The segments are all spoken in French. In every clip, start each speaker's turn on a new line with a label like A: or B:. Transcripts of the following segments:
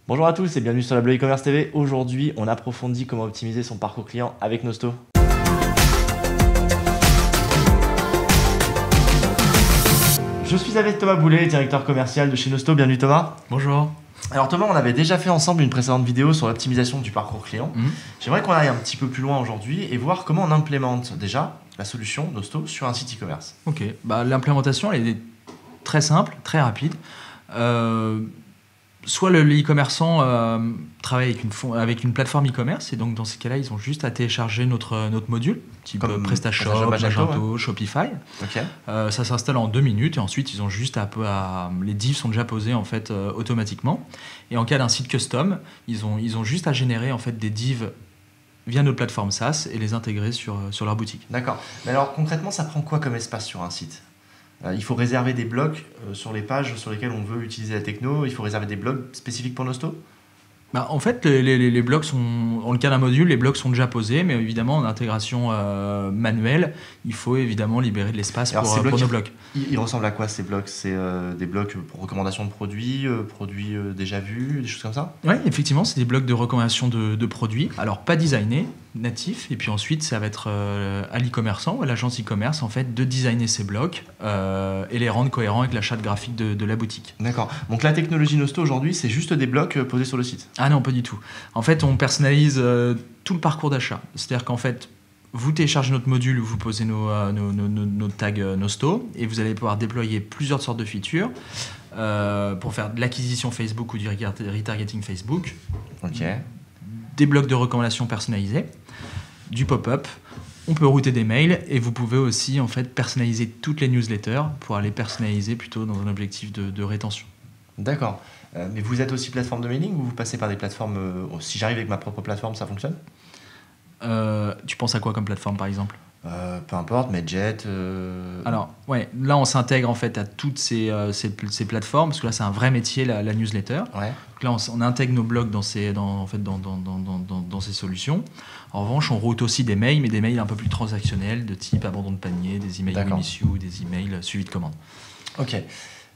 A: Bonjour à tous et bienvenue sur la Bleu e-commerce TV. Aujourd'hui, on approfondit comment optimiser son parcours client avec Nosto. Je suis avec Thomas Boulet, directeur commercial de chez Nosto. Bienvenue Thomas.
B: Bonjour.
A: Alors Thomas, on avait déjà fait ensemble une précédente vidéo sur l'optimisation du parcours client. J'aimerais qu'on aille un petit peu plus loin aujourd'hui et voir comment on implémente déjà la solution Nosto sur un site e-commerce.
B: Ok, l'implémentation elle est très simple, très rapide. Soit le e-commerçant travaille avec une plateforme e-commerce et donc dans ces cas-là, ils ont juste à télécharger notre module, type PrestaShop, Magento, Shopify.
A: Okay.
B: Ça s'installe en 2 minutes et ensuite ils ont juste les divs sont déjà posés en fait automatiquement. Et en cas d'un site custom, ils ont juste à générer en fait des divs via notre plateforme SaaS et les intégrer sur leur boutique.
A: D'accord. Mais alors concrètement, ça prend quoi comme espace sur un site ? Il faut réserver des blocs sur les pages sur lesquelles on veut utiliser la techno. Il faut réserver des blocs spécifiques pour Nosto ?
B: En fait, les blocs sont, dans le cas d'un module, les blocs sont déjà posés, mais évidemment, en intégration manuelle, il faut évidemment libérer de l'espace pour nos blocs.
A: Ils ressemblent à quoi ces blocs ? C'est des blocs pour recommandation de produits, produits déjà vus, des choses comme ça ?
B: Oui, effectivement, c'est des blocs de recommandation de produits. Alors, pas designés, natifs, et puis ensuite, ça va être à l'e-commerçant ou à l'agence e-commerce, en fait, de designer ces blocs et les rendre cohérents avec la charte graphique de la boutique.
A: D'accord. Donc, la technologie Nosto aujourd'hui, c'est juste des blocs posés sur le site ?
B: Ah non, pas du tout. En fait, on personnalise tout le parcours d'achat. C'est-à-dire qu'en fait, vous téléchargez notre module, vous posez nos tags Nosto et vous allez pouvoir déployer plusieurs sortes de features pour faire de l'acquisition Facebook ou du retargeting Facebook.
A: Ok.
B: Des blocs de recommandations personnalisés, du pop-up. On peut router des mails et vous pouvez aussi en fait personnaliser toutes les newsletters pour aller personnaliser plutôt dans un objectif de rétention.
A: D'accord. Mais vous êtes aussi plateforme de mailing ou vous passez par des plateformes si j'arrive avec ma propre plateforme, ça fonctionne ?
B: Tu penses à quoi comme plateforme par exemple ?
A: Peu importe, Medjet.
B: Alors, ouais, là on s'intègre en fait à toutes ces plateformes parce que là c'est un vrai métier la newsletter.
A: Ouais.
B: Donc là on intègre nos blogs dans ces solutions. En revanche, on route aussi des mails, mais des mails un peu plus transactionnels de type abandon de panier, des emails We Miss You, des emails suivi de commande.
A: Ok.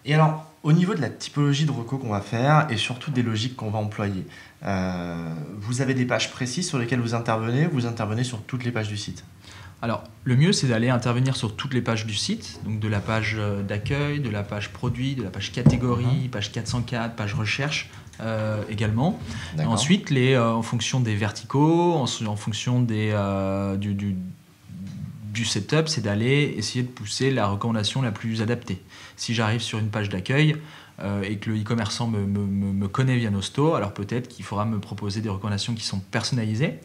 A: Et alors, au niveau de la typologie de recos qu'on va faire et surtout des logiques qu'on va employer, vous avez des pages précises sur lesquelles vous intervenez sur toutes les pages du site ?
B: Alors, le mieux, c'est d'aller intervenir sur toutes les pages du site, donc de la page d'accueil, de la page produit, de la page catégorie, page 404, page recherche également. Et ensuite, en fonction des verticaux, en fonction du setup, c'est d'aller essayer de pousser la recommandation la plus adaptée. Si j'arrive sur une page d'accueil et que le e-commerçant me connaît via Nosto, alors peut-être qu'il faudra me proposer des recommandations qui sont personnalisées.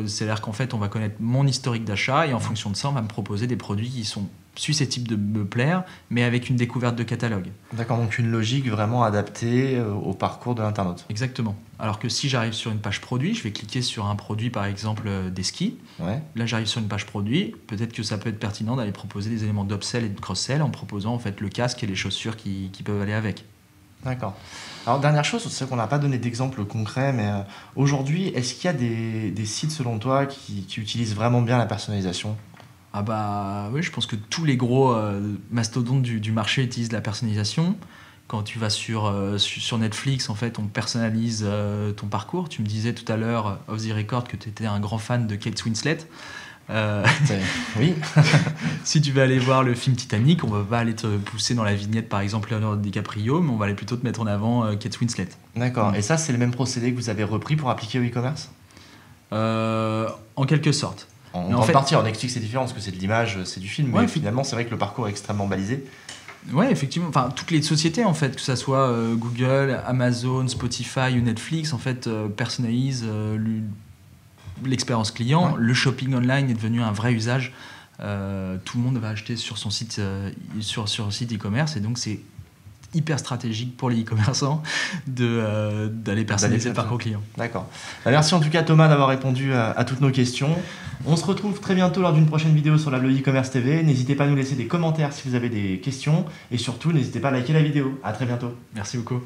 B: C'est-à-dire qu'en fait, on va connaître mon historique d'achat et en fonction de ça, on va me proposer des produits qui sont susceptibles de me plaire, mais avec une découverte de catalogue. D'accord, donc une logique vraiment adaptée au parcours de l'internaute. Exactement. Alors que si j'arrive sur une page produit, je vais cliquer sur un produit, par exemple des skis. Ouais. Là, j'arrive sur une page produit. Peut-être que ça peut être pertinent d'aller proposer des éléments d'upsell et de cross-sell en proposant en fait le casque et les chaussures qui peuvent aller avec. D'accord. Alors, dernière chose, c'est qu'on n'a pas donné d'exemple concret, mais aujourd'hui, est-ce qu'il y a des sites, selon toi, qui utilisent vraiment bien la personnalisation ? Oui, je pense que tous les gros mastodontes du marché utilisent la personnalisation. Quand tu vas sur Netflix, en fait, on personnalise ton parcours. Tu me disais tout à l'heure, off the record, que tu étais un grand fan de Kate Winslet. Oui. Si tu veux aller voir le film Titanic, on va pas aller te pousser dans la vignette par exemple Leonardo DiCaprio, mais on va aller plutôt te mettre en avant Kate Winslet. D'accord. Et ça, c'est le même procédé que vous avez repris pour appliquer au e-commerce ? En quelque sorte. En partie, on explique que c'est différent parce que c'est de l'image, c'est du film, mais finalement, c'est vrai que le parcours est extrêmement balisé. Ouais, effectivement. Enfin, toutes les sociétés, en fait, que ça soit Google, Amazon, Spotify ou Netflix, en fait, personnalisent l'expérience client. Ouais. Le shopping online est devenu un vrai usage. Tout le monde va acheter sur son site, sur un site e-commerce, et donc c'est hyper stratégique pour les e-commerçants d'aller personnaliser le parcours client. D'accord. Merci en tout cas Thomas d'avoir répondu à toutes nos questions. On se retrouve très bientôt lors d'une prochaine vidéo sur la Bleu e-commerce TV. N'hésitez pas à nous laisser des commentaires si vous avez des questions et surtout n'hésitez pas à liker la vidéo. À très bientôt. Merci beaucoup.